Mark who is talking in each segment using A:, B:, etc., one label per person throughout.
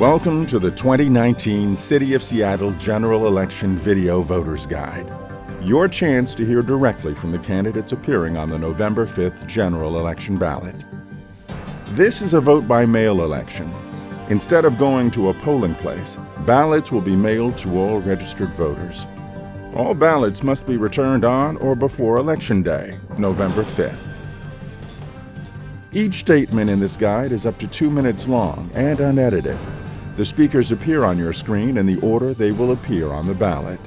A: Welcome to the 2019 City of Seattle General Election Video Voters Guide. Your chance to hear directly from the candidates appearing on the November 5th general election ballot. This is a vote-by-mail election. Instead of going to a polling place, ballots will be mailed to all registered voters. All ballots must be returned on or before Election Day, November 5th. Each statement in this guide is up to 2 minutes long and unedited. The speakers appear on your screen in the order they will appear on the ballot.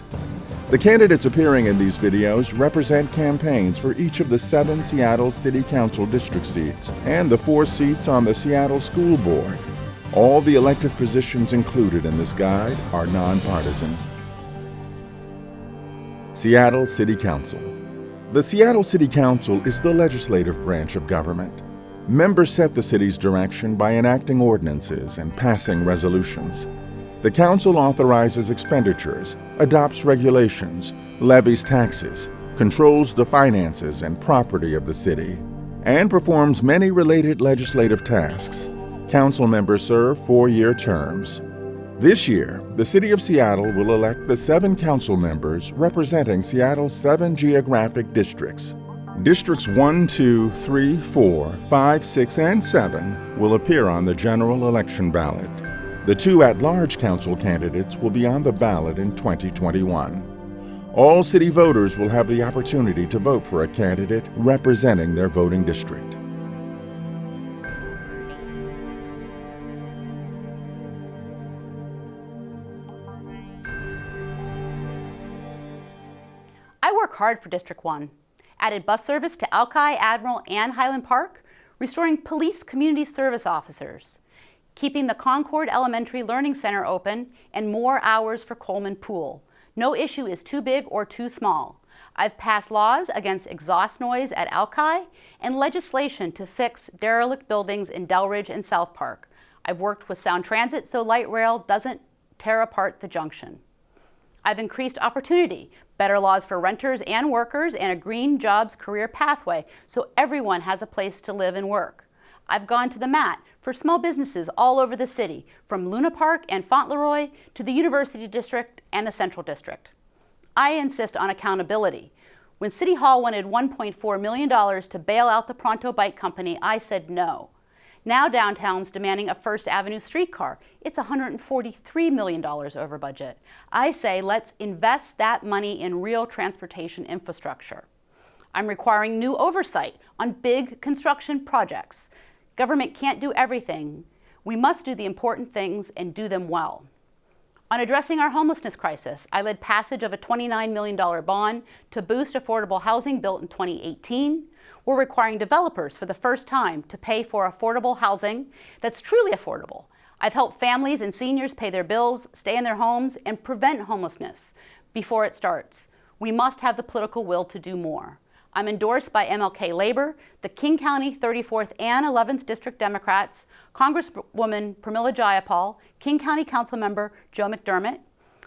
A: The candidates appearing in these videos represent campaigns for each of the 7 Seattle City Council district seats and the 4 seats on the Seattle School Board. All the elective positions included in this guide are nonpartisan. Seattle City Council. The Seattle City Council is the legislative branch of government. Members set the city's direction by enacting ordinances and passing resolutions. The council authorizes expenditures, adopts regulations, levies taxes, controls the finances and property of the city, and performs many related legislative tasks. Council members serve 4-year terms. This year, the City of Seattle will elect the 7 council members representing Seattle's 7 geographic districts. Districts 1, 2, 3, 4, 5, 6, and 7 will appear on the general election ballot. The 2 at-large council candidates will be on the ballot in 2021. All city voters will have the opportunity to vote for a candidate representing their voting district.
B: I work hard for District 1. Added bus service to Alki, Admiral, and Highland Park, restoring police community service officers, keeping the Concord Elementary Learning Center open, and more hours for Coleman Pool. No issue is too big or too small. I've passed laws against exhaust noise at Alki and legislation to fix derelict buildings in Delridge and South Park. I've worked with Sound Transit so light rail doesn't tear apart the junction. I've increased opportunity, better laws for renters and workers, and a green jobs career pathway so everyone has a place to live and work. I've gone to the mat for small businesses all over the city, from Luna Park and Fauntleroy to the University District and the Central District. I insist on accountability. When City Hall wanted $1.4 million to bail out the Pronto Bike Company, I said no. Now downtown's demanding a First Avenue streetcar. It's $143 million over budget. I say let's invest that money in real transportation infrastructure. I'm requiring new oversight on big construction projects. Government can't do everything. We must do the important things and do them well. On addressing our homelessness crisis, I led passage of a $29 million bond to boost affordable housing built in 2018. We're requiring developers for the first time to pay for affordable housing that's truly affordable. I've helped families and seniors pay their bills, stay in their homes, and prevent homelessness before it starts. We must have the political will to do more. I'm endorsed by MLK Labor, the King County 34th and 11th District Democrats, Congresswoman Pramila Jayapal, King County Councilmember Joe McDermott,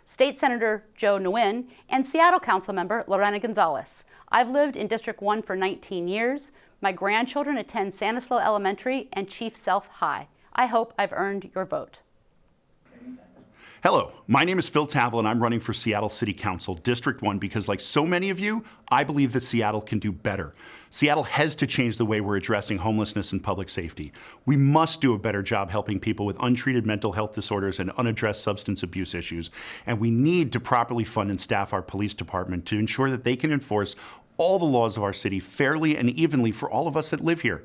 B: State Senator Joe Nguyen, and Seattle Councilmember Lorena Gonzalez. I've lived in District 1 for 19 years. My grandchildren attend Sanislo Elementary and Chief Self High. I hope I've earned your vote.
C: Hello, my name is Phil Tavel and I'm running for Seattle City Council, District 1, because like so many of you, I believe that Seattle can do better. Seattle has to change the way we're addressing homelessness and public safety. We must do a better job helping people with untreated mental health disorders and unaddressed substance abuse issues. And we need to properly fund and staff our police department to ensure that they can enforce all the laws of our city fairly and evenly for all of us that live here.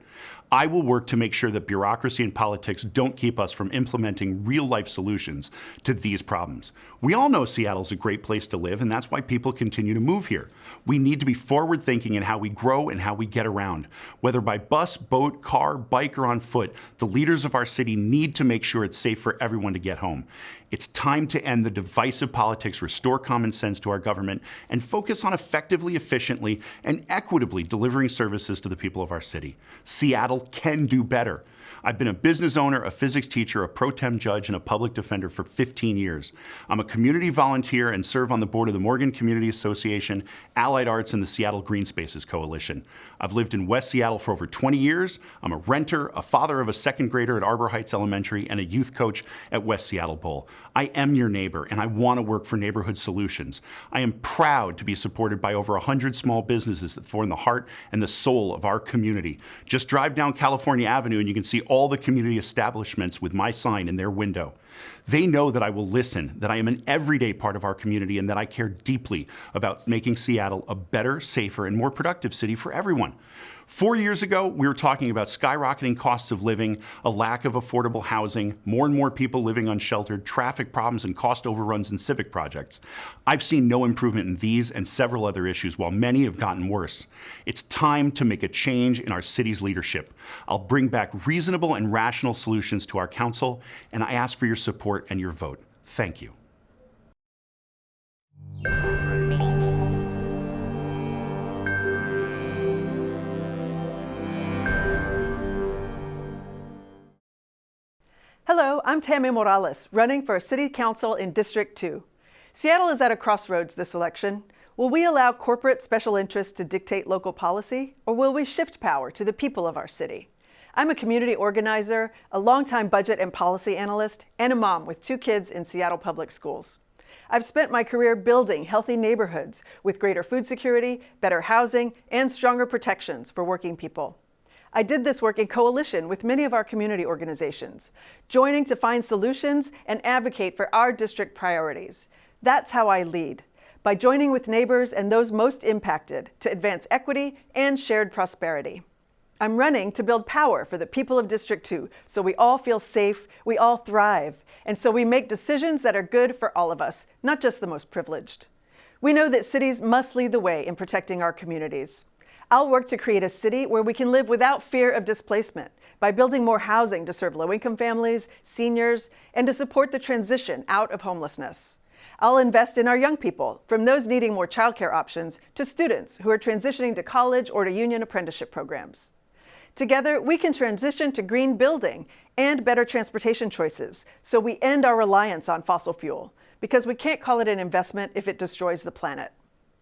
C: I will work to make sure that bureaucracy and politics don't keep us from implementing real-life solutions to these problems. We all know Seattle's a great place to live, and that's why people continue to move here. We need to be forward-thinking in how we grow and how we get around. Whether by bus, boat, car, bike, or on foot, the leaders of our city need to make sure it's safe for everyone to get home. It's time to end the divisive politics, restore common sense to our government, and focus on effectively, efficiently, and equitably delivering services to the people of our city. Seattle can do better. I've been a business owner, a physics teacher, a pro tem judge, and a public defender for 15 years. I'm a community volunteer and serve on the board of the Morgan Community Association, Allied Arts, and the Seattle Green Spaces Coalition. I've lived in West Seattle for over 20 years. I'm a renter, a father of a second grader at Arbor Heights Elementary, and a youth coach at West Seattle Bowl. I am your neighbor, and I want to work for neighborhood solutions. I am proud to be supported by over 100 small businesses that form the heart and the soul of our community. Just drive down California Avenue and you can see all the community establishments with my sign in their window. They know that I will listen, that I am an everyday part of our community, and that I care deeply about making Seattle a better, safer, and more productive city for everyone. 4 years ago, we were talking about skyrocketing costs of living, a lack of affordable housing, more and more people living unsheltered, traffic problems, and cost overruns in civic projects. I've seen no improvement in these and several other issues, while many have gotten worse. It's time to make a change in our city's leadership. I'll bring back reasonable and rational solutions to our council, and I ask for your support and your vote. Thank you.
D: Hello, I'm Tammy Morales, running for City Council in District 2. Seattle is at a crossroads this election. Will we allow corporate special interests to dictate local policy, or will we shift power to the people of our city? I'm a community organizer, a longtime budget and policy analyst, and a mom with 2 kids in Seattle public schools. I've spent my career building healthy neighborhoods with greater food security, better housing, and stronger protections for working people. I did this work in coalition with many of our community organizations, joining to find solutions and advocate for our district priorities. That's how I lead, by joining with neighbors and those most impacted to advance equity and shared prosperity. I'm running to build power for the people of District 2 so we all feel safe, we all thrive, and so we make decisions that are good for all of us, not just the most privileged. We know that cities must lead the way in protecting our communities. I'll work to create a city where we can live without fear of displacement by building more housing to serve low-income families, seniors, and to support the transition out of homelessness. I'll invest in our young people, from those needing more childcare options to students who are transitioning to college or to union apprenticeship programs. Together, we can transition to green building and better transportation choices so we end our reliance on fossil fuel, because we can't call it an investment if it destroys the planet.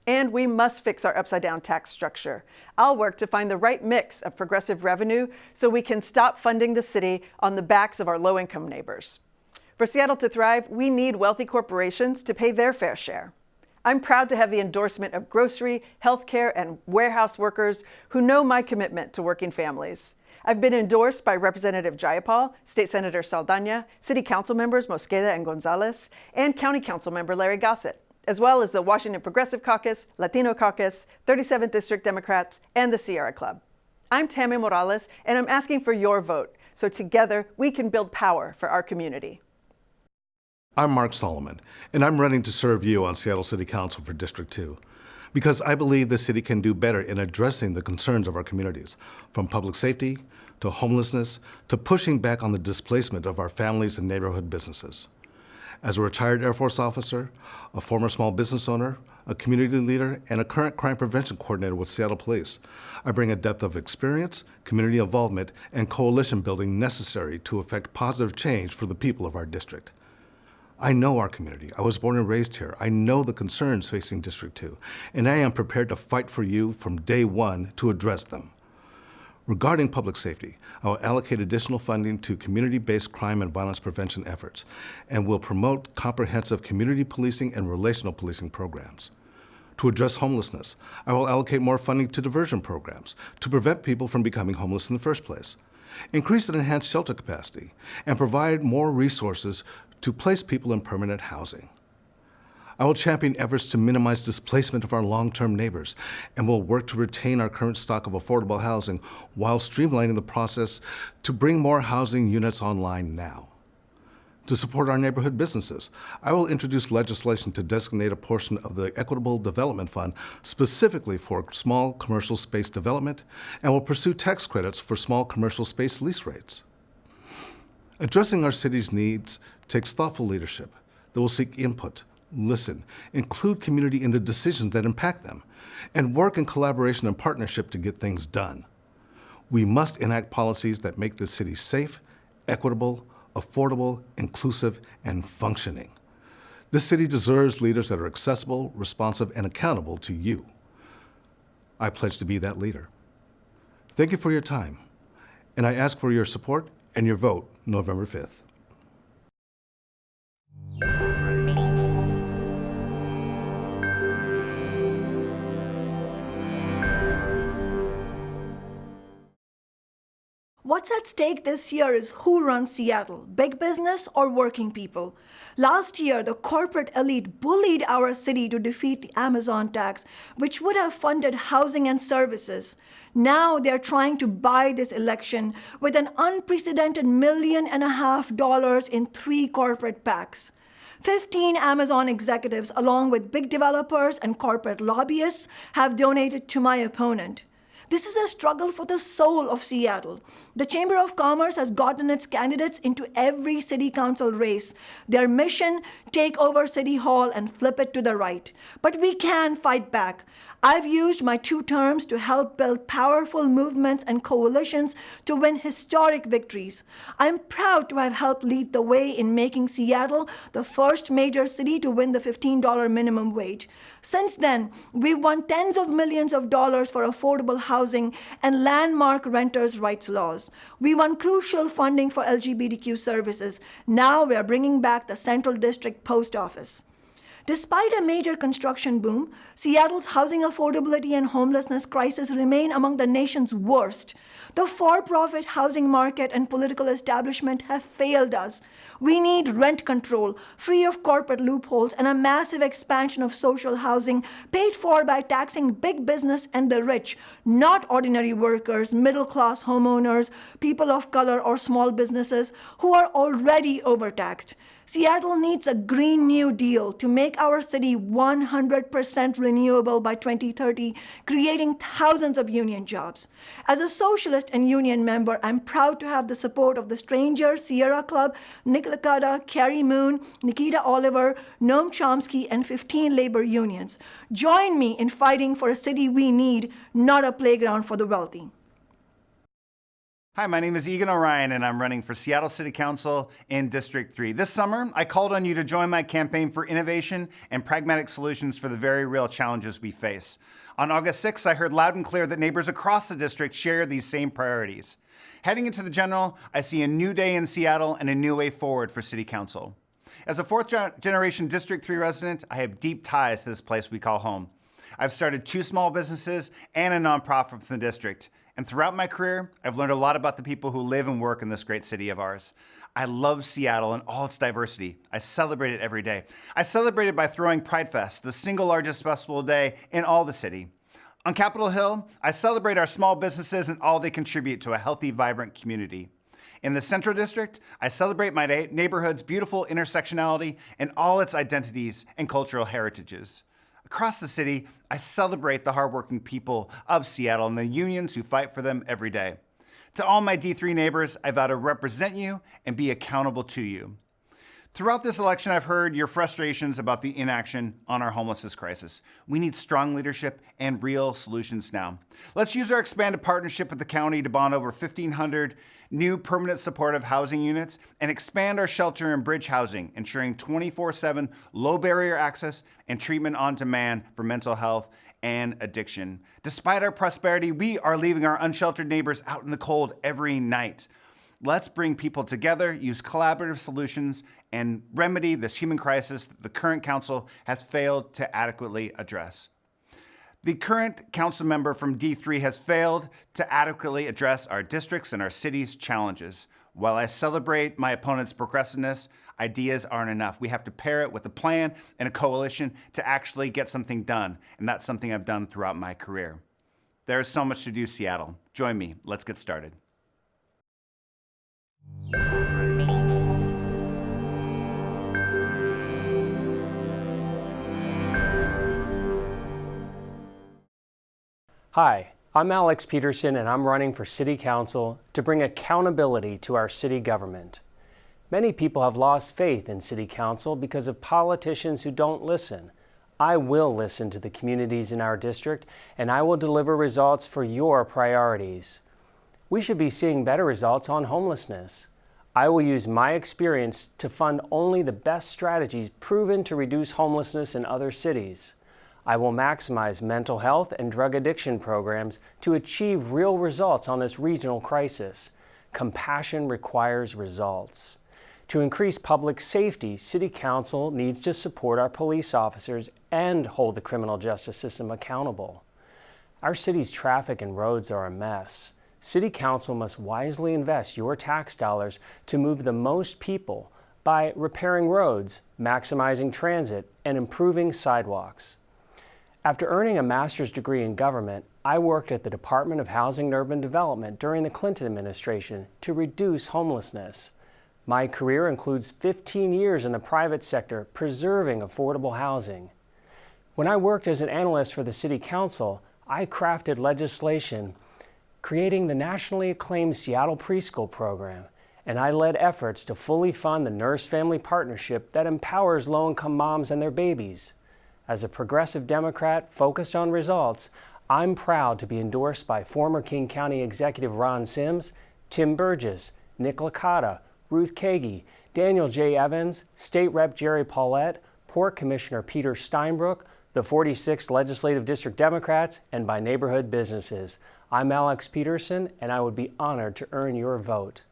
D: And we must fix our upside-down tax structure. I'll work to find the right mix of progressive revenue so we can stop funding the city on the backs of our low-income neighbors. For Seattle to thrive, we need wealthy corporations to pay their fair share. I'm proud to have the endorsement of grocery, healthcare, and warehouse workers who know my commitment to working families. I've been endorsed by Representative Jayapal, State Senator Saldana, City Council members Mosqueda and Gonzalez, and County Council member Larry Gossett, as well as the Washington Progressive Caucus, Latino Caucus, 37th District Democrats, and the Sierra Club. I'm Tammy Morales, and I'm asking for your vote, so together we can build power for our community.
E: I'm Mark Solomon, and I'm running to serve you on Seattle City Council for District 2, because I believe the city can do better in addressing the concerns of our communities, from public safety to homelessness to pushing back on the displacement of our families and neighborhood businesses. As a retired Air Force officer, a former small business owner, a community leader, and a current crime prevention coordinator with Seattle Police, I bring a depth of experience, community involvement, and coalition building necessary to effect positive change for the people of our district. I know our community. I was born and raised here. I know the concerns facing District 2, and I am prepared to fight for you from day one to address them. Regarding public safety, I will allocate additional funding to community-based crime and violence prevention efforts and will promote comprehensive community policing and relational policing programs. To address homelessness, I will allocate more funding to diversion programs to prevent people from becoming homeless in the first place, increase and enhance shelter capacity, and provide more resources to place people in permanent housing. I will champion efforts to minimize displacement of our long-term neighbors and will work to retain our current stock of affordable housing while streamlining the process to bring more housing units online now. To support our neighborhood businesses, I will introduce legislation to designate a portion of the Equitable Development Fund specifically for small commercial space development and will pursue tax credits for small commercial space lease rates. Addressing our city's needs takes thoughtful leadership that will seek input, listen, include community in the decisions that impact them, and work in collaboration and partnership to get things done. We must enact policies that make this city safe, equitable, affordable, inclusive, and functioning. This city deserves leaders that are accessible, responsive, and accountable to you. I pledge to be that leader. Thank you for your time, and I ask for your support and your vote November 5th.
F: What's at stake this year is who runs Seattle, big business or working people. Last year, the corporate elite bullied our city to defeat the Amazon tax, which would have funded housing and services. Now they're trying to buy this election with an unprecedented $1.5 million in 3 corporate PACs. 15 Amazon executives, along with big developers and corporate lobbyists, have donated to my opponent. This is a struggle for the soul of Seattle. The Chamber of Commerce has gotten its candidates into every city council race. Their mission, take over City Hall and flip it to the right. But we can fight back. I've used my 2 terms to help build powerful movements and coalitions to win historic victories. I'm proud to have helped lead the way in making Seattle the first major city to win the $15 minimum wage. Since then, we've won tens of millions of dollars for affordable housing and landmark renters' rights laws. We won crucial funding for LGBTQ services. Now we're bringing back the Central District Post Office. Despite a major construction boom, Seattle's housing affordability and homelessness crisis remain among the nation's worst. The for-profit housing market and political establishment have failed us. We need rent control, free of corporate loopholes, and a massive expansion of social housing paid for by taxing big business and the rich, not ordinary workers, middle-class homeowners, people of color, or small businesses who are already overtaxed. Seattle needs a Green New Deal to make our city 100% renewable by 2030, creating thousands of union jobs. As a socialist and union member, I'm proud to have the support of the Stranger, Sierra Club, Nick Licata, Carrie Moon, Nikita Oliver, Noam Chomsky, and 15 labor unions. Join me in fighting for a city we need, not a playground for the wealthy.
G: Hi, my name is EGAN and I'm running for Seattle City Council in District 3. This summer, I called on you to join my campaign for innovation and pragmatic solutions for the very real challenges we face. On August 6th, I heard loud and clear that neighbors across the district share these same priorities. Heading into the general, I see a new day in Seattle and a new way forward for City Council. As a 4th-generation District 3 resident, I have deep ties to this place we call home. I've started 2 small businesses and a nonprofit from the district. And throughout my career, I've learned a lot about the people who live and work in this great city of ours. I love Seattle and all its diversity. I celebrate it every day. I celebrate it by throwing Pride Fest, the single largest festival day in all the city. On Capitol Hill, I celebrate our small businesses and all they contribute to a healthy, vibrant community. In the Central District, I celebrate my neighborhood's beautiful intersectionality and all its identities and cultural heritages. Across the city, I celebrate the hardworking people of Seattle and the unions who fight for them every day. To all my D3 neighbors, I vow to represent you and be accountable to you. Throughout this election, I've heard your frustrations about the inaction on our homelessness crisis. We need strong leadership and real solutions now. Let's use our expanded partnership with the county to bond over 1,500 new permanent supportive housing units and expand our shelter and bridge housing, ensuring 24/7 low barrier access and treatment on demand for mental health and addiction. Despite our prosperity, we are leaving our unsheltered neighbors out in the cold every night. Let's bring people together, use collaborative solutions, and remedy this human crisis that the current council has failed to adequately address. The current council member from D3 has failed to adequately address our districts and our city's challenges. While I celebrate my opponent's progressiveness, ideas aren't enough. We have to pair it with a plan and a coalition to actually get something done, and that's something I've done throughout my career. There is so much to do, Seattle. Join me. Let's get started.
H: Hi, I'm Alex Pedersen and I'm running for City Council to bring accountability to our city government. Many people have lost faith in City Council because of politicians who don't listen. I will listen to the communities in our district and I will deliver results for your priorities. We should be seeing better results on homelessness. I will use my experience to fund only the best strategies proven to reduce homelessness in other cities. I will maximize mental health and drug addiction programs to achieve real results on this regional crisis. Compassion requires results. To increase public safety, City Council needs to support our police officers and hold the criminal justice system accountable. Our city's traffic and roads are a mess. City Council must wisely invest your tax dollars to move the most people by repairing roads, maximizing transit, and improving sidewalks. After earning a master's degree in government, I worked at the Department of Housing and Urban Development during the Clinton administration to reduce homelessness. My career includes 15 years in the private sector preserving affordable housing. When I worked as an analyst for the City Council, I crafted legislation creating the nationally acclaimed Seattle Preschool Program, and I led efforts to fully fund the Nurse Family Partnership that empowers low-income moms and their babies. As a progressive Democrat focused on results, I'm proud to be endorsed by former King County Executive Ron Sims, Tim Burgess, Nick Licata, Ruth Kagi, Daniel J. Evans, State Rep. Jerry Paulette, Port Commissioner Peter Steinbrook, the 46th Legislative District Democrats, and by neighborhood businesses. I'm Alex Pedersen, and I would be honored to earn your vote.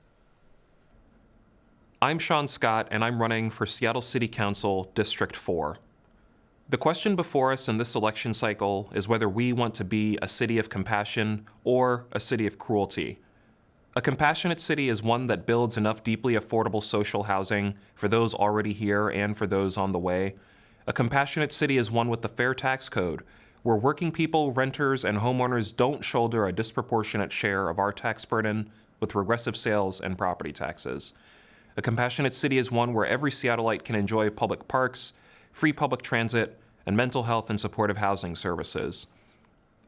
I: I'm Sean Scott, and I'm running for Seattle City Council District 4. The question before us in this election cycle is whether we want to be a city of compassion or a city of cruelty. A compassionate city is one that builds enough deeply affordable social housing for those already here and for those on the way. A compassionate city is one with the fair tax code, where working people, renters, and homeowners don't shoulder a disproportionate share of our tax burden with regressive sales and property taxes. A compassionate city is one where every Seattleite can enjoy public parks, free public transit, and mental health and supportive housing services.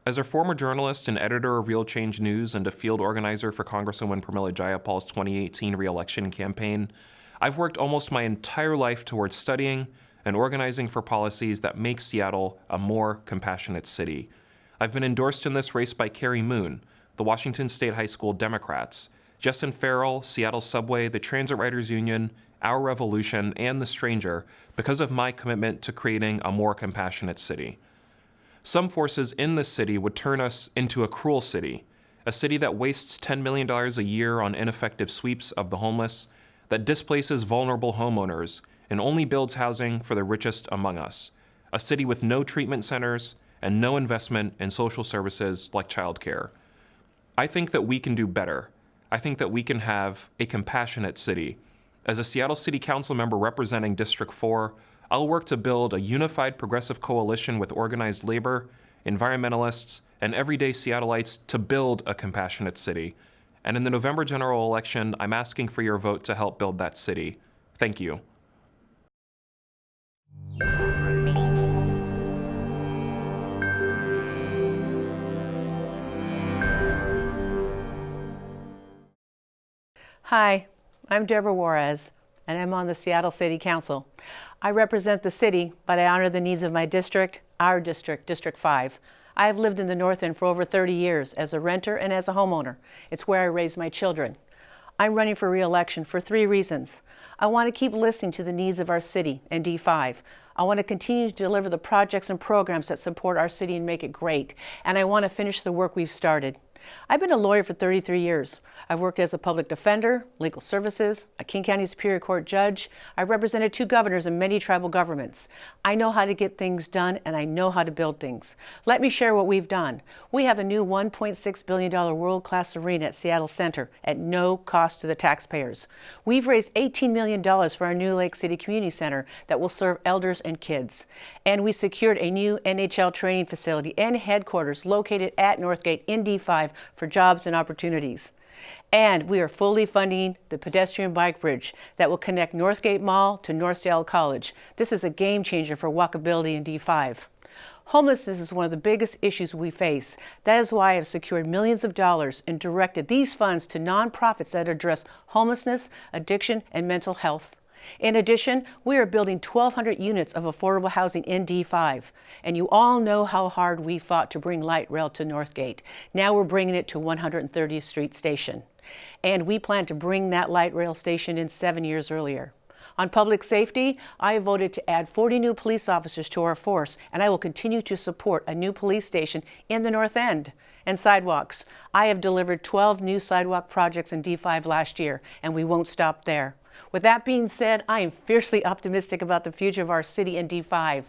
I: As a former journalist and editor of Real Change News and a field organizer for Congresswoman Pramila Jayapal's 2018 re-election campaign, I've worked almost my entire life towards studying and organizing for policies that make Seattle a more compassionate city. I've been endorsed in this race by Carrie Moon, the Washington State High School Democrats, Justin Farrell, Seattle Subway, the Transit Writers Union, Our Revolution, and The Stranger because of my commitment to creating a more compassionate city. Some forces in this city would turn us into a cruel city, a city that wastes $10 million a year on ineffective sweeps of the homeless, that displaces vulnerable homeowners, and only builds housing for the richest among us, a city with no treatment centers and no investment in social services like childcare. I think that we can do better. I think that we can have a compassionate city. As a Seattle City Council member representing District 4, I'll work to build a unified progressive coalition with organized labor, environmentalists, and everyday Seattleites to build a compassionate city. And in the November general election, I'm asking for your vote to help build that city. Thank you.
J: Hi, I'm Deborah Juarez, and I'm on the Seattle City Council. I represent the city, but I honor the needs of my district, our district, District 5. I have lived in the North End for over 30 years as a renter and as a homeowner. It's where I raised my children. I'm running for re-election for 3 reasons. I want to keep listening to the needs of our city and D5. I want to continue to deliver the projects and programs that support our city and make it great. And I want to finish the work we've started. I've been a lawyer for 33 years. I've worked as a public defender, legal services, a King County Superior Court judge. I represented 2 governors and many tribal governments. I know how to get things done, and I know how to build things. Let me share what we've done. We have a new $1.6 billion world-class arena at Seattle Center at no cost to the taxpayers. We've raised $18 million for our new Lake City Community Center that will serve elders and kids. And we secured a new NHL training facility and headquarters located at Northgate in D5 for jobs and opportunities. And we are fully funding the pedestrian bike bridge that will connect Northgate Mall to North Seattle College. This is a game changer for walkability in D5. Homelessness is one of the biggest issues we face. That is why I have secured millions of dollars and directed these funds to nonprofits that address homelessness, addiction, and mental health. In addition, we are building 1,200 units of affordable housing in D5. And you all know how hard we fought to bring light rail to Northgate. Now we're bringing it to 130th Street Station. And we plan to bring that light rail station in 7 years earlier. On public safety, I voted to add 40 new police officers to our force, and I will continue to support a new police station in the North End. And sidewalks. I have delivered 12 new sidewalk projects in D5 last year, and we won't stop there. With that being said, I am fiercely optimistic about the future of our city in D5.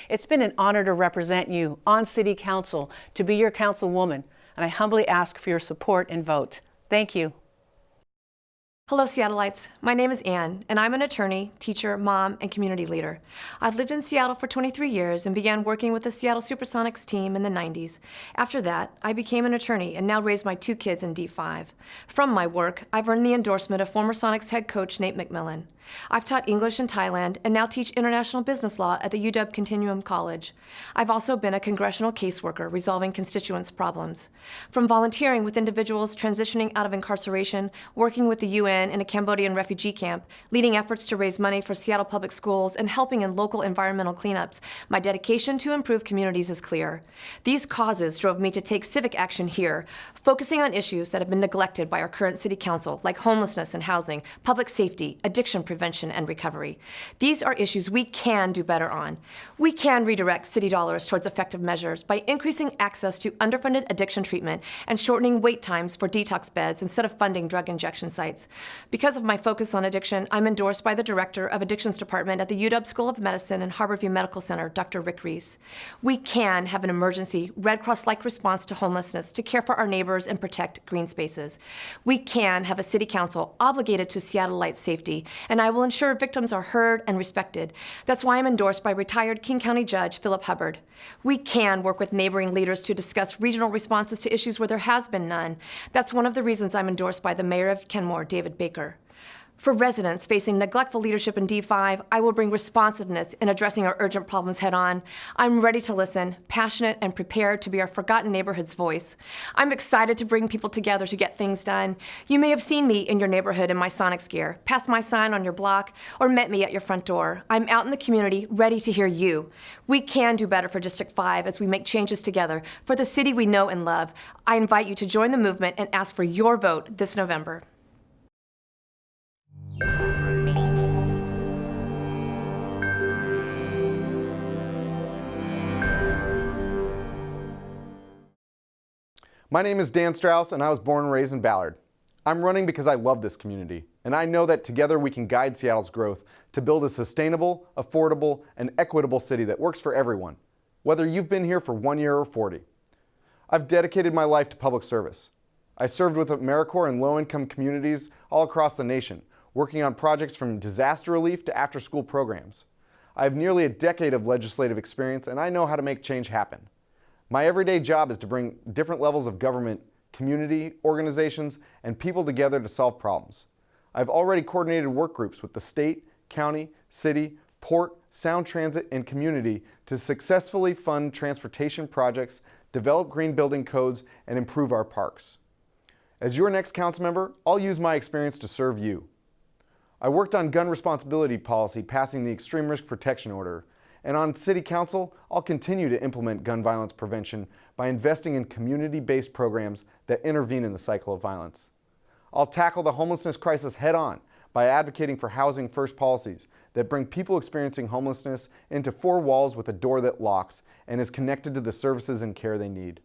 J: It's been an honor to represent you on City Council, to be your councilwoman, and I humbly ask for your support and vote. Thank you.
K: Hello, Seattleites. My name is Ann, and I'm an attorney, teacher, mom, and community leader. I've lived in Seattle for 23 years and began working with the Seattle Supersonics team in the 90s. After that, I became an attorney and now raise my 2 kids in D5. From my work, I've earned the endorsement of former Sonics head coach Nate McMillan. I've taught English in Thailand and now teach international business law at the UW Continuum College. I've also been a congressional caseworker resolving constituents' problems. From volunteering with individuals transitioning out of incarceration, working with the UN in a Cambodian refugee camp, leading efforts to raise money for Seattle public schools, and helping in local environmental cleanups, my dedication to improve communities is clear. These causes drove me to take civic action here, focusing on issues that have been neglected by our current city council, like homelessness and housing, public safety, addiction prevention and recovery. These are issues we can do better on. We can redirect city dollars towards effective measures by increasing access to underfunded addiction treatment and shortening wait times for detox beds instead of funding drug injection sites. Because of my focus on addiction, I'm endorsed by the Director of Addictions Department at the UW School of Medicine and Harborview Medical Center, Dr. Rick Reese. We can have an emergency, Red Cross-like response to homelessness to care for our neighbors and protect green spaces. We can have a city council obligated to Seattleites' safety, and I will ensure victims are heard and respected. That's why I'm endorsed by retired King County Judge Philip Hubbard. We can work with neighboring leaders to discuss regional responses to issues where there has been none. That's one of the reasons I'm endorsed by the Mayor of Kenmore, David Baker. For residents facing neglectful leadership in D5, I will bring responsiveness in addressing our urgent problems head on. I'm ready to listen, passionate and prepared to be our forgotten neighborhood's voice. I'm excited to bring people together to get things done. You may have seen me in your neighborhood in my Sonics gear, passed my sign on your block, or met me at your front door. I'm out in the community, ready to hear you. We can do better for District 5 as we make changes together for the city we know and love. I invite you to join the movement and ask for your vote this November.
L: My name is Dan Strauss, and I was born and raised in Ballard. I'm running because I love this community, and I know that together we can guide Seattle's growth to build a sustainable, affordable, and equitable city that works for everyone, whether you've been here for 1 year or 40. I've dedicated my life to public service. I served with AmeriCorps in low-income communities all across the nation, working on projects from disaster relief to after-school programs. I have nearly a decade of legislative experience, and I know how to make change happen. My everyday job is to bring different levels of government, community, organizations, and people together to solve problems. I've already coordinated work groups with the state, county, city, port, sound transit, and community to successfully fund transportation projects, develop green building codes, and improve our parks. As your next council member, I'll use my experience to serve you. I worked on gun responsibility policy, passing the Extreme Risk Protection Order, and on City Council, I'll continue to implement gun violence prevention by investing in community-based programs that intervene in the cycle of violence. I'll tackle the homelessness crisis head-on by advocating for housing first policies that bring people experiencing homelessness into 4 walls with a door that locks and is connected to the services and care they need.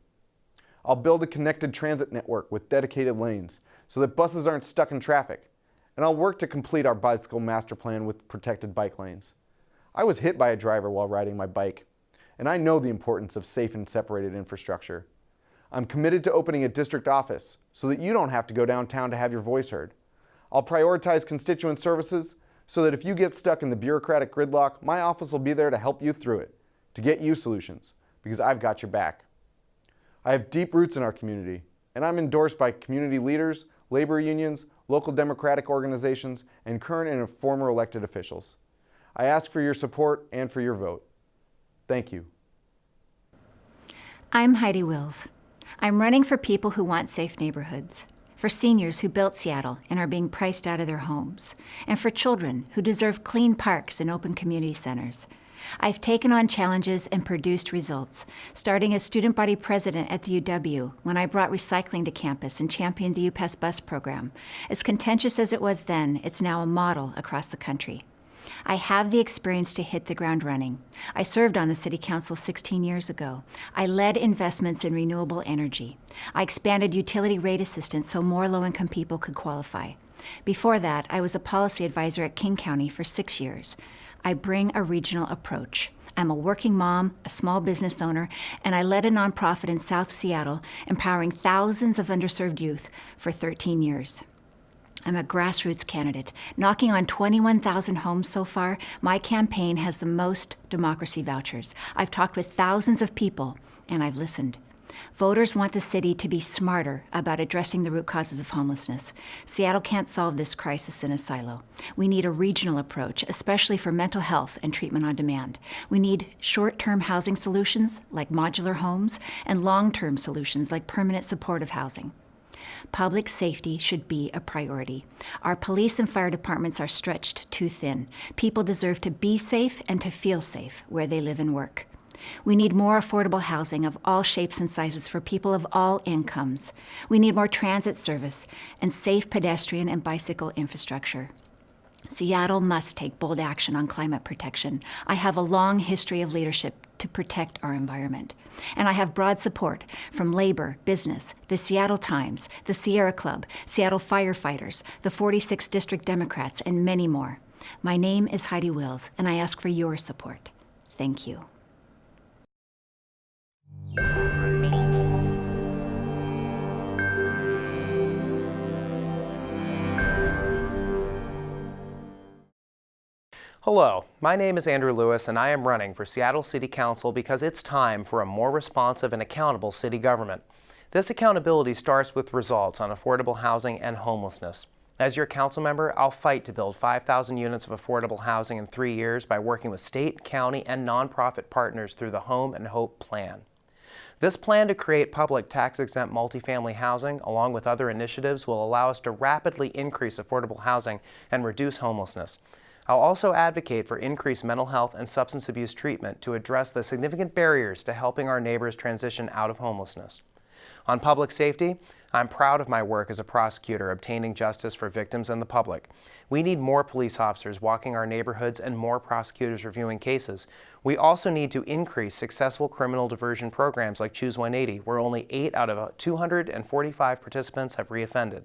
L: I'll build a connected transit network with dedicated lanes so that buses aren't stuck in traffic, and I'll work to complete our bicycle master plan with protected bike lanes. I was hit by a driver while riding my bike, and I know the importance of safe and separated infrastructure. I'm committed to opening a district office so that you don't have to go downtown to have your voice heard. I'll prioritize constituent services so that if you get stuck in the bureaucratic gridlock, my office will be there to help you through it, to get you solutions, because I've got your back. I have deep roots in our community, and I'm endorsed by community leaders, labor unions, local democratic organizations, and current and former elected officials. I ask for your support and for your vote. Thank you.
M: I'm Heidi Wills. I'm running for people who want safe neighborhoods. for seniors who built Seattle and are being priced out of their homes, and for children who deserve clean parks and open community centers. I've taken on challenges and produced results, starting as student body president at the UW when I brought recycling to campus and championed the UPass bus program. As contentious as it was then, it's now a model across the country. I have the experience to hit the ground running. I served on the City Council 16 years ago. I led investments in renewable energy. I expanded utility rate assistance so more low-income people could qualify. Before that, I was a policy advisor at King County for 6 years. I bring a regional approach. I'm a working mom, a small business owner, and I led a nonprofit in South Seattle, empowering thousands of underserved youth for 13 years. I'm a grassroots candidate. Knocking on 21,000 homes so far, my campaign has the most democracy vouchers. I've talked with thousands of people, and I've listened. Voters want the city to be smarter about addressing the root causes of homelessness. Seattle can't solve this crisis in a silo. We need a regional approach, especially for mental health and treatment on demand. We need short-term housing solutions, like modular homes, and long-term solutions, like permanent supportive housing. Public safety should be a priority. Our police and fire departments are stretched too thin. People deserve to be safe and to feel safe where they live and work. We need more affordable housing of all shapes and sizes for people of all incomes. We need more transit service and safe pedestrian and bicycle infrastructure. Seattle must take bold action on climate protection. I have a long history of leadership to protect our environment. And I have broad support from labor, business, the Seattle Times, the Sierra Club, Seattle firefighters, the 46th District Democrats, and many more. My name is Heidi Wills, and I ask for your support. Thank you.
H: Hello, my name is Andrew Lewis, and I am running for Seattle City Council because it's time for a more responsive and accountable city government. This accountability starts with results on affordable housing and homelessness. As your council member, I'll fight to build 5,000 units of affordable housing in 3 years by working with state, county, and nonprofit partners through the Home and Hope Plan. This plan to create public tax-exempt multifamily housing, along with other initiatives, will allow us to rapidly increase affordable housing and reduce homelessness. I'll also advocate for increased mental health and substance abuse treatment to address the significant barriers to helping our neighbors transition out of homelessness. On public safety, I'm proud of my work as a prosecutor obtaining justice for victims and the public. We need more police officers walking our neighborhoods and more prosecutors reviewing cases. We also need to increase successful criminal diversion programs like Choose 180, where only 8 out of 245 participants have reoffended.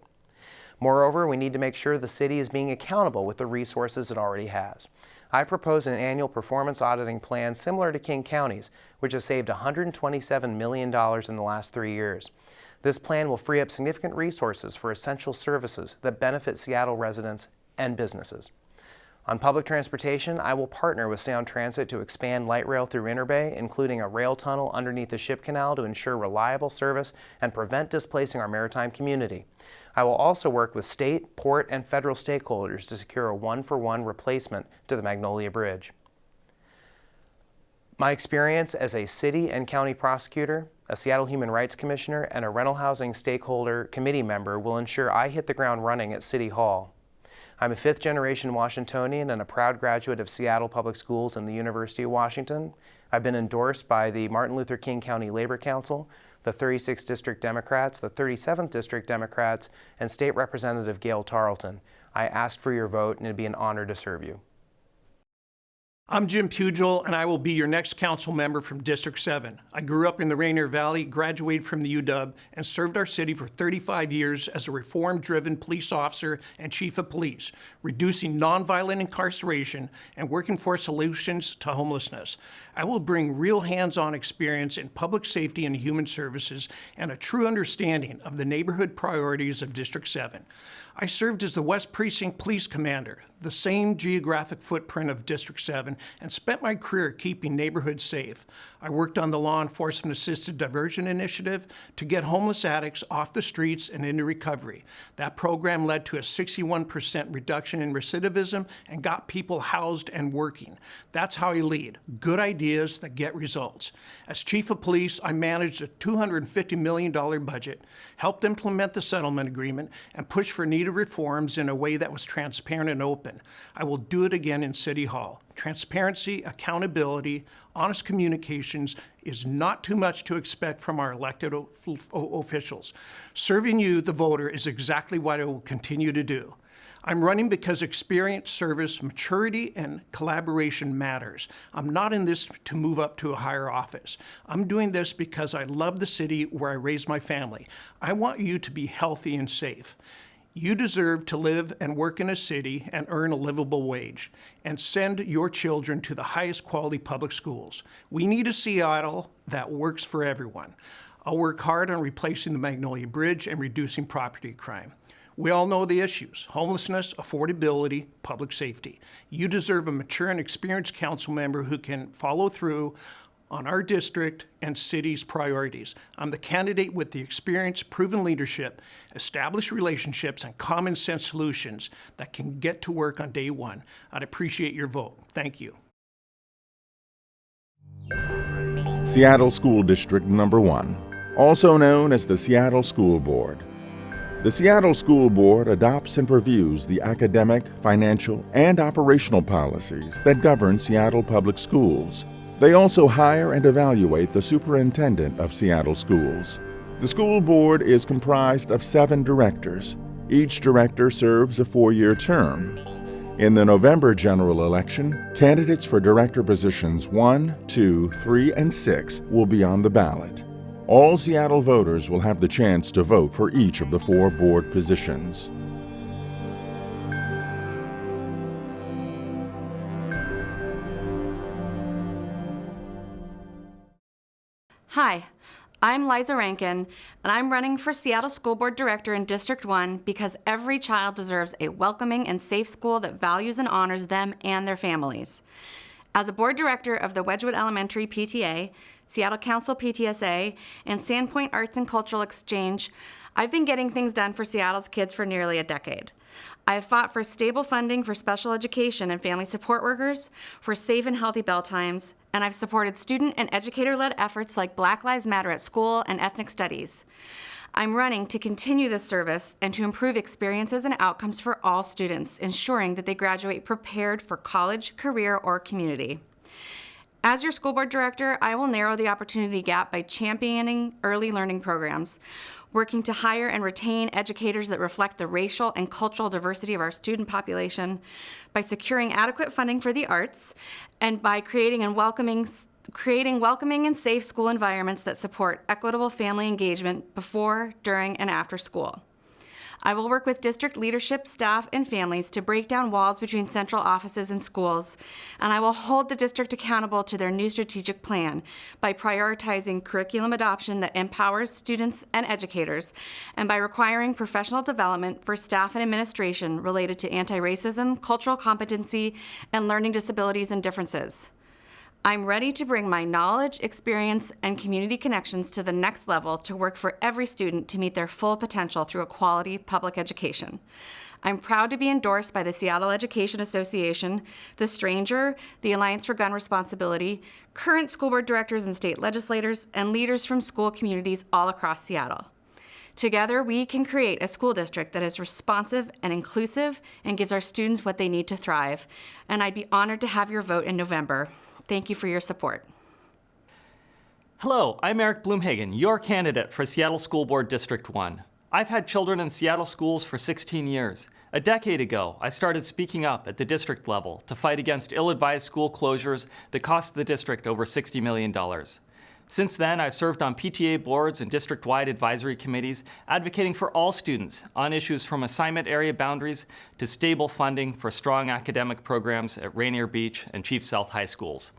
H: Moreover, we need to make sure the city is being accountable with the resources it already has. I propose an annual performance auditing plan similar to King County's, which has saved $127 million in the last 3 years. This plan will free up significant resources for essential services that benefit Seattle residents and businesses. On public transportation, I will partner with Sound Transit to expand light rail through Interbay, including a rail tunnel underneath the ship canal to ensure reliable service and prevent displacing our maritime community. I will also work with state, port, and federal stakeholders to secure a one-for-one replacement to the Magnolia Bridge. My experience as a city and county prosecutor, a Seattle Human Rights Commissioner, and a rental housing stakeholder committee member will ensure I hit the ground running at City Hall. I'm a fifth-generation Washingtonian and a proud graduate of Seattle Public Schools and the University of Washington. I've been endorsed by the Martin Luther King County Labor Council, the 36th District Democrats, the 37th District Democrats, and State Representative Gail Tarleton. I ask for your vote, and it'd be an honor to serve you.
N: I'm Jim Pugel, and I will be your next council member from District 7. I grew up in the Rainier Valley, graduated from the UW, and served our city for 35 years as a reform-driven police officer and chief of police, reducing nonviolent incarceration and working for solutions to homelessness. I will bring real hands-on experience in public safety and human services and a true understanding of the neighborhood priorities of District 7. I served as the West Precinct Police Commander, the same geographic footprint of District 7, and spent my career keeping neighborhoods safe. I worked on the Law Enforcement Assisted Diversion Initiative to get homeless addicts off the streets and into recovery. That program led to a 61% reduction in recidivism and got people housed and working. That's how I lead. Good ideas that get results. As Chief of Police, I managed a $250 million budget, helped implement the settlement agreement, and pushed for needed reforms in a way that was transparent and open. I will do it again in City Hall. Transparency, accountability, honest communications is not too much to expect from our elected officials. Serving you, the voter, is exactly what I will continue to do. I'm running because experience, service, maturity, and collaboration matters. I'm not in this to move up to a higher office. I'm doing this because I love the city where I raised my family. I want you to be healthy and safe. You deserve to live and work in a city and earn a livable wage, and send your children to the highest quality public schools. We need a Seattle that works for everyone. I'll work hard on replacing the Magnolia Bridge and reducing property crime. We all know the issues: homelessness, affordability, public safety. You deserve a mature and experienced council member who can follow through on our district and city's priorities. I'm the candidate with the experience, proven leadership, established relationships, and common sense solutions that can get to work on day one. I'd appreciate your vote. Thank you.
A: Seattle School District Number 1, also known as the Seattle School Board. The Seattle School Board adopts and reviews the academic, financial, and operational policies that govern Seattle public schools. They also hire and evaluate the superintendent of Seattle schools. The school board is comprised of 7 directors. Each director serves a 4-year term. In the November general election, candidates for director positions 1, 2, 3, and 6 will be on the ballot. All Seattle voters will have the chance to vote for each of the 4 board positions.
O: Hi, I'm LIZA RANKIN, and I'm running for Seattle School Board Director in District 1 because every child deserves a welcoming and safe school that values and honors them and their families. As a board director of the Wedgwood Elementary PTA, Seattle Council PTSA, and Sandpoint Arts and Cultural Exchange, I've been getting things done for Seattle's kids for nearly a decade. I have fought for stable funding for special education and family support workers, for safe and healthy bell times, and I've supported student and educator-led efforts like Black Lives Matter at school and ethnic studies. I'm running to continue this service and to improve experiences and outcomes for all students, ensuring that they graduate prepared for college, career, or community. As your school board director, I will narrow the opportunity gap by championing early learning programs, working to hire and retain educators that reflect the racial and cultural diversity of our student population, by securing adequate funding for the arts, and by creating welcoming and safe school environments that support equitable family engagement before, during, and after school. I will work with district leadership, staff, and families to break down walls between central offices and schools, and I will hold the district accountable to their new strategic plan by prioritizing curriculum adoption that empowers students and educators, and by requiring professional development for staff and administration related to anti-racism, cultural competency, and learning disabilities and differences. I'm ready to bring my knowledge, experience, and community connections to the next level to work for every student to meet their full potential through a quality public education. I'm proud to be endorsed by the Seattle Education Association, The Stranger, the Alliance for Gun Responsibility, current school board directors and state legislators, and leaders from school communities all across Seattle. Together, we can create a school district that is responsive and inclusive and gives our students what they need to thrive. And I'd be honored to have your vote in November. Thank you for your support.
P: Hello, I'm Eric Bloomhagen, your candidate for Seattle School Board District 1. I've had children in Seattle schools for 16 years. A decade ago, I started speaking up at the district level to fight against ill-advised school closures that cost the district over $60 million. Since then, I've served on PTA boards and district-wide advisory committees, advocating for all students on issues from assignment area boundaries to stable funding for strong academic programs at Rainier Beach and Chief Sealth High Schools.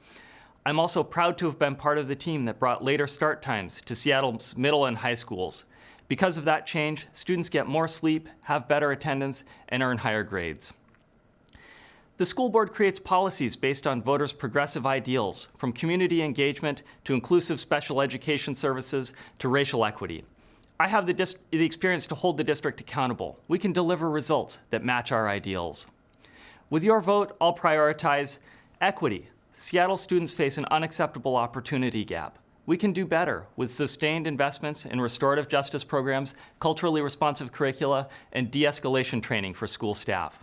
P: I'm also proud to have been part of the team that brought later start times to Seattle's middle and high schools, Because of that change, students get more sleep, have better attendance, and earn higher grades. The school board creates policies based on voters' progressive ideals, from community engagement to inclusive special education services to racial equity. I have the experience to hold the district accountable. We can deliver results that match our ideals. With your vote, I'll prioritize equity. Seattle students face an unacceptable opportunity gap. We can do better with sustained investments in restorative justice programs, culturally responsive curricula, and de-escalation training for school staff.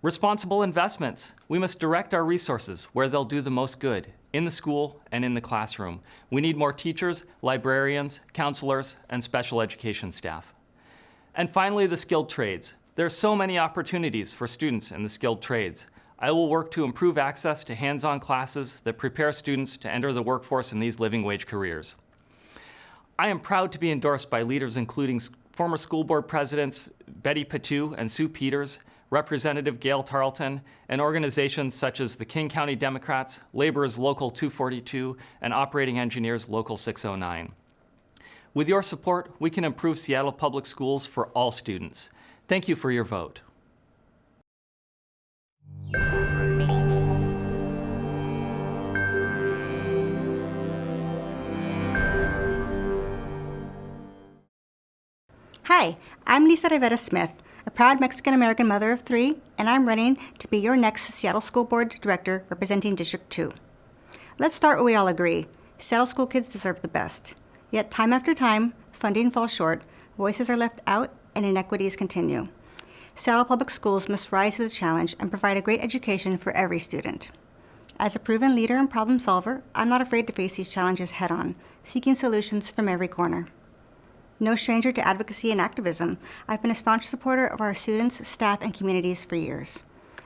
P: Responsible investments. We must direct our resources where they'll do the most good, in the school and in the classroom. We need more teachers, librarians, counselors, and special education staff. And finally, the skilled trades. There are so many opportunities for students in the skilled trades. I will work to improve access to hands-on classes that prepare students to enter the workforce in these living wage careers. I am proud to be endorsed by leaders including former school board presidents Betty Patu and Sue Peters, Representative Gail Tarleton, and organizations such as the King County Democrats, Laborers Local 242, and Operating Engineers Local 609. With your support, we can improve Seattle Public Schools for all students. Thank you for your vote.
Q: Hi, I'm Lisa Rivera Smith, a proud Mexican-American mother of 3, and I'm running to be your next Seattle School Board Director representing District 2. Let's start where we all agree. Seattle school kids deserve the best. Yet time after time, funding falls short, voices are left out, and inequities continue. Seattle Public Schools must rise to the challenge and provide a great education for every student. As a proven leader and problem solver, I'm not afraid to face these challenges head-on, seeking solutions from every corner. No stranger to advocacy and activism, I've been a staunch supporter of our students, staff, and communities for years.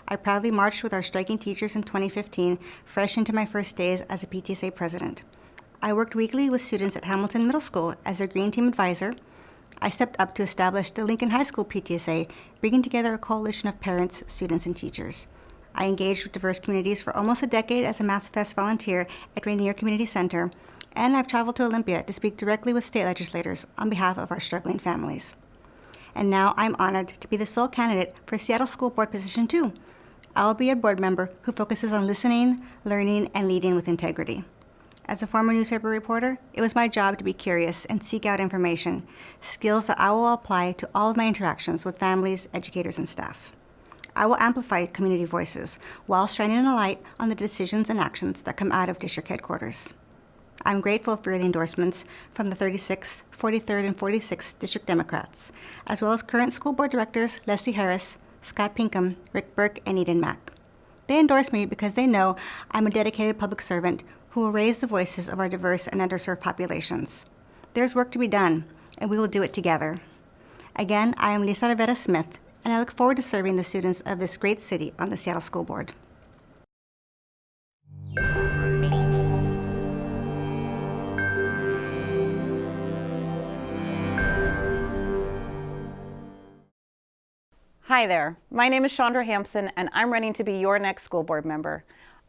Q: I proudly marched with our striking teachers in 2015, fresh into my first days as a PTSA president. I worked weekly with students at Hamilton Middle School as their Green Team advisor. I stepped up to establish the Lincoln High School PTSA, bringing together a coalition of parents, students, and teachers. I engaged with diverse communities for almost a decade as a Math Fest volunteer at Rainier Community Center, and I've traveled to Olympia to speak directly with state legislators on behalf of our struggling families. And now I'm honored to be the sole candidate for Seattle School Board Position 2. I will be a board member who focuses on listening, learning, and leading with integrity. As a former newspaper reporter, it was my job to be curious and seek out information, skills that I will apply to all of my interactions with families, educators, and staff. I will amplify community voices while shining a light on the decisions and actions that come out of district headquarters. I'm grateful for the endorsements from the 36th, 43rd, and 46th District Democrats, as well as current school board directors Leslie Harris, Scott Pinkham, Rick Burke, and Eden Mack. They endorse me because they know I'm a dedicated public servant who will raise the voices of our diverse and underserved populations. There's work to be done, and we will do it together. Again, I am Lisa Rivera Smith, and I look forward to serving the students of this great city on the Seattle School Board.
R: Hi there, my name is Chandra Hampson, and I'm running to be your next school board member.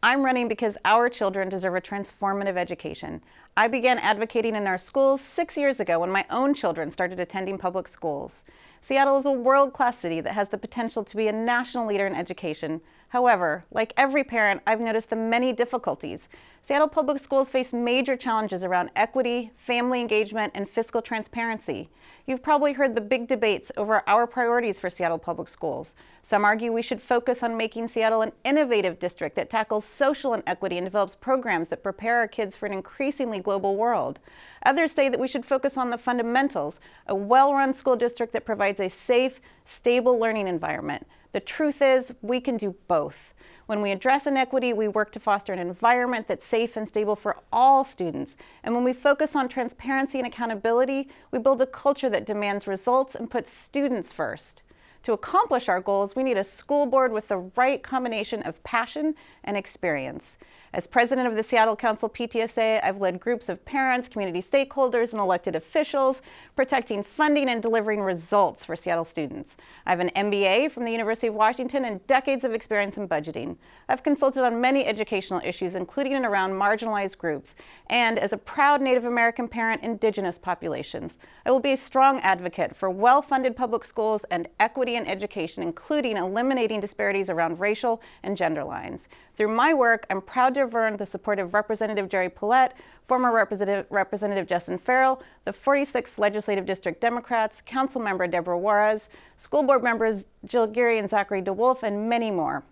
R: I'm running because our children deserve a transformative education. I began advocating in our schools 6 years ago when my own children started attending public schools. Seattle is a world-class city that has the potential to be a national leader in education. However, like every parent, I've noticed the many difficulties. Seattle Public Schools face major challenges around equity, family engagement, and fiscal transparency. You've probably heard the big debates over our priorities for Seattle Public Schools. Some argue we should focus on making Seattle an innovative district that tackles social inequity and develops programs that prepare our kids for an increasingly global world. Others say that we should focus on the fundamentals, a well-run school district that provides a safe, stable learning environment. The truth is, we can do both. When we address inequity, we work to foster an environment that's safe and stable for all students. And when we focus on transparency and accountability, we build a culture that demands results and puts students first. To accomplish our goals, we need a school board with the right combination of passion and experience. As president of the Seattle Council PTSA, I've led groups of parents, community stakeholders, and elected officials, protecting funding and delivering results for Seattle students. I have an MBA from the University of Washington and decades of experience in budgeting. I've consulted on many educational issues, including and around marginalized groups. And as a proud Native American parent, Indigenous populations, I will be a strong advocate for well-funded public schools and equity in education, including eliminating disparities around racial and gender lines. Through my work, I'm proud to have earned the support of Representative Jerry Paulette, former Representative Justin Farrell, the 46th Legislative District Democrats, Council Member Deborah Juarez, School Board members Jill Geary and Zachary DeWolf, and many more.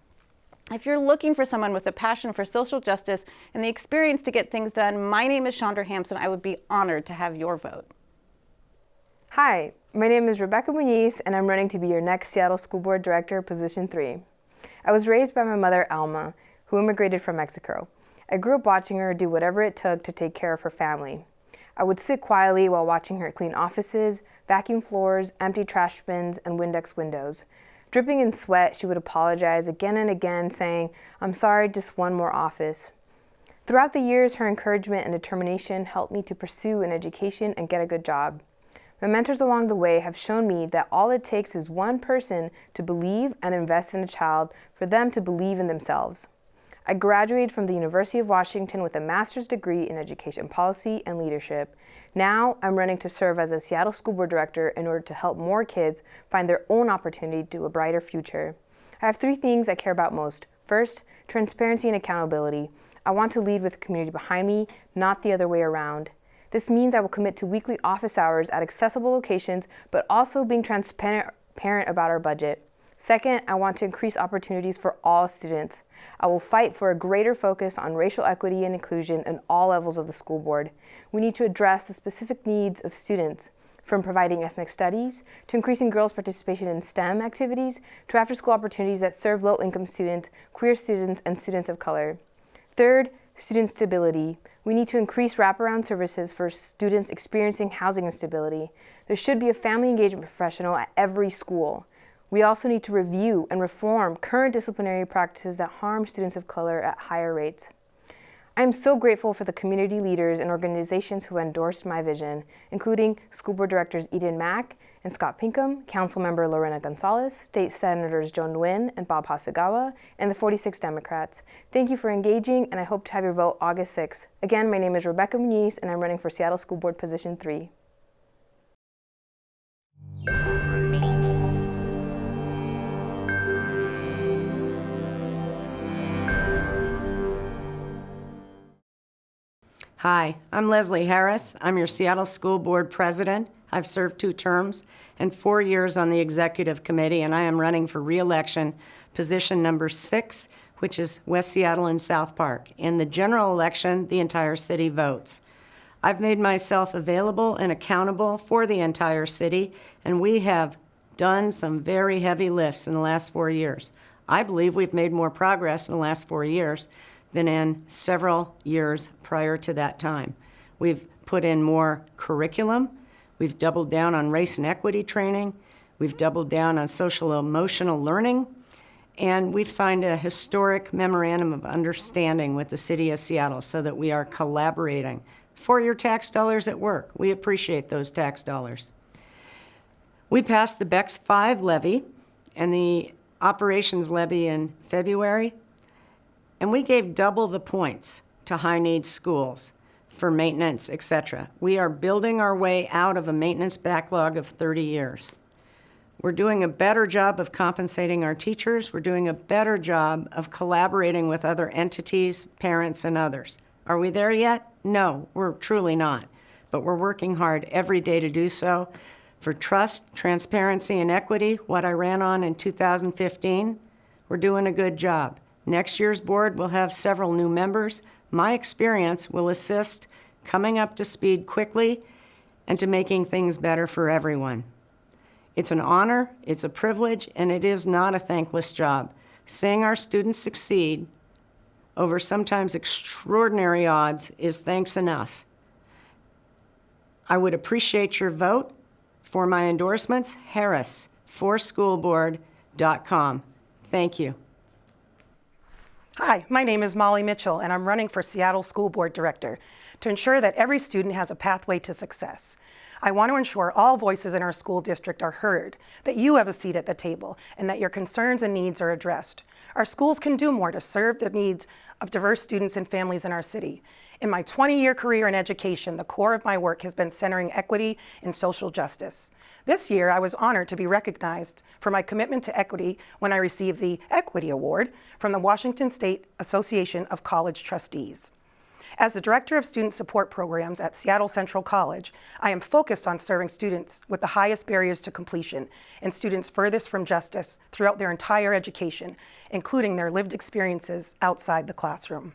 R: If you're looking for someone with a passion for social justice and the experience to get things done, my name is Shaun Hampson. I would be honored to have your vote.
S: Hi, my name is Rebecca Muñiz, and I'm running to be your next Seattle School Board Director, Position 3. I was raised by my mother, Alma, who immigrated from Mexico. I grew up watching her do whatever it took to take care of her family. I would sit quietly while watching her clean offices, vacuum floors, empty trash bins, and Windex windows. Dripping in sweat, she would apologize again and again, saying, "I'm sorry, just one more office." Throughout the years, her encouragement and determination helped me to pursue an education and get a good job. My mentors along the way have shown me that all it takes is one person to believe and invest in a child for them to believe in themselves. I graduated from the University of Washington with a master's degree in education policy and leadership. Now I'm running to serve as a Seattle School Board Director in order to help more kids find their own opportunity to a brighter future. I have 3 things I care about most. First, transparency and accountability. I want to lead with the community behind me, not the other way around. This means I will commit to weekly office hours at accessible locations, but also being transparent about our budget. Second, I want to increase opportunities for all students. I will fight for a greater focus on racial equity and inclusion in all levels of the school board. We need to address the specific needs of students, from providing ethnic studies, to increasing girls' participation in STEM activities, to after-school opportunities that serve low-income students, queer students, and students of color. Third, student stability. We need to increase wraparound services for students experiencing housing instability. There should be a family engagement professional at every school. We also need to review and reform current disciplinary practices that harm students of color at higher rates. I am so grateful for the community leaders and organizations who endorsed my vision, including School Board Directors Eden Mack and Scott Pinkham, Councilmember Lorena Gonzalez, State Senators Joe Nguyen and Bob Hasagawa, and the 46 Democrats. Thank you for engaging, and I hope to have your vote August 6th. Again, my name is Rebecca Muñiz, and I'm running for Seattle School Board Position 3.
T: Hi, I'm Leslie Harris. I'm your Seattle School Board President. I've served 2 terms and 4 years on the Executive Committee, and I am running for re-election, position number 6, which is West Seattle and South Park. In the general election, the entire city votes. I've made myself available and accountable for the entire city, and we have done some very heavy lifts in the last 4 years. I believe we've made more progress in the last 4 years than in several years prior to that time. We've put in more curriculum. We've doubled down on race and equity training. We've doubled down on social emotional learning. And we've signed a historic memorandum of understanding with the City of Seattle so that we are collaborating for your tax dollars at work. We appreciate those tax dollars. We passed the BEX 5 levy and the operations levy in February. And we gave double the points to high-needs schools for maintenance, etc. We are building our way out of a maintenance backlog of 30 years. We're doing a better job of compensating our teachers. We're doing a better job of collaborating with other entities, parents, and others. Are we there yet? No, we're truly not. But we're working hard every day to do so. For trust, transparency, and equity, what I ran on in 2015, we're doing a good job. Next year's board will have several new members. My experience will assist coming up to speed quickly and to making things better for everyone. It's an honor, it's a privilege, and it is not a thankless job. Seeing our students succeed over sometimes extraordinary odds is thanks enough. I would appreciate your vote for my endorsements, Harris, vote4schoolboard.com. Thank you.
U: Hi, my name is Molly Mitchell, and I'm running for Seattle School Board Director to ensure that every student has a pathway to success. I want to ensure all voices in our school district are heard, that you have a seat at the table, and that your concerns and needs are addressed. Our schools can do more to serve the needs of diverse students and families in our city. In my 20-year career in education, the core of my work has been centering equity and social justice. This year, I was honored to be recognized for my commitment to equity when I received the Equity Award from the Washington State Association of College Trustees. As the Director of Student Support Programs at Seattle Central College, I am focused on serving students with the highest barriers to completion and students furthest from justice throughout their entire education, including their lived experiences outside the classroom.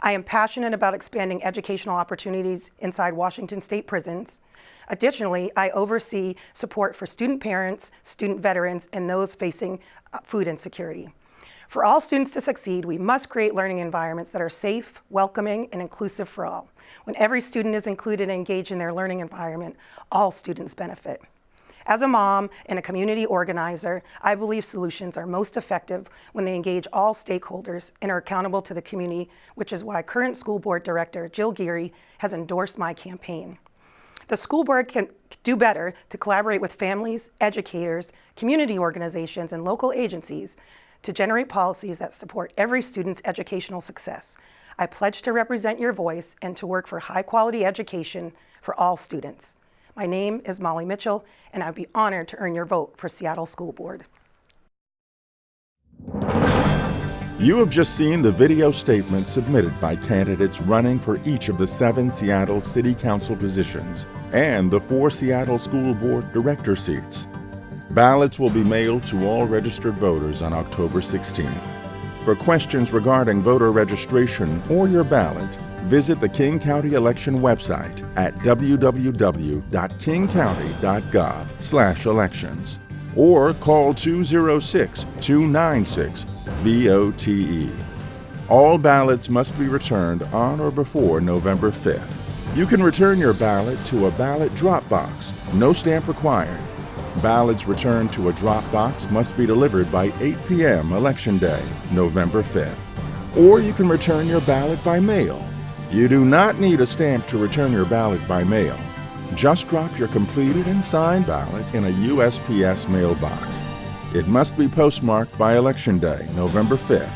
U: I am passionate about expanding educational opportunities inside Washington State prisons. Additionally, I oversee support for student parents, student veterans, and those facing food insecurity. For all students to succeed, we must create learning environments that are safe, welcoming, and inclusive for all. When every student is included and engaged in their learning environment, all students benefit. As a mom and a community organizer, I believe solutions are most effective when they engage all stakeholders and are accountable to the community, which is why current school board director Jill Geary has endorsed my campaign. The school board can do better to collaborate with families, educators, community organizations, and local agencies to generate policies that support every student's educational success. I pledge to represent your voice and to work for high-quality education for all students. My name is Molly Mitchell, and I'd be honored to earn your vote for Seattle School Board.
A: You have just seen the video statement submitted by candidates running for each of the 7 Seattle City Council positions and the 4 Seattle School Board Director seats. Ballots will be mailed to all registered voters on October 16th. For questions regarding voter registration or your ballot, visit the King County election website at www.kingcounty.gov/elections or call 206-296-VOTE. All ballots must be returned on or before November 5th. You can return your ballot to a ballot drop box, no stamp required. Ballots returned to a drop box must be delivered by 8 p.m. Election Day, November 5th. Or you can return your ballot by mail. You do not need a stamp to return your ballot by mail. Just drop your completed and signed ballot in a USPS mailbox. It must be postmarked by Election Day, November 5th.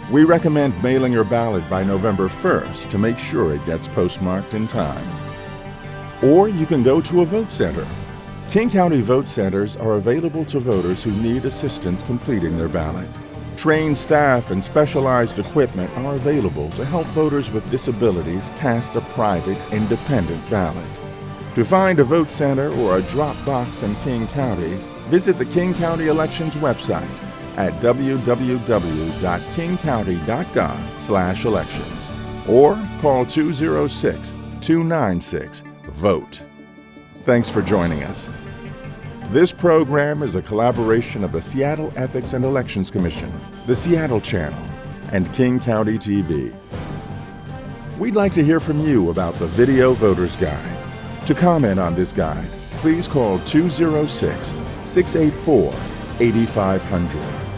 A: We recommend mailing your ballot by November 1st to make sure it gets postmarked in time. Or you can go to a vote center. King County vote centers are available to voters who need assistance completing their ballot. Trained staff and specialized equipment are available to help voters with disabilities cast a private, independent ballot. To find a vote center or a drop box in King County, visit the King County Elections website at www.kingcounty.gov/elections or call 206-296-VOTE. Thanks for joining us. This program is a collaboration of the Seattle Ethics and Elections Commission, the Seattle Channel, and King County TV. We'd like to hear from you about the Video Voter's Guide. To comment on this guide, please call 206-684-8500.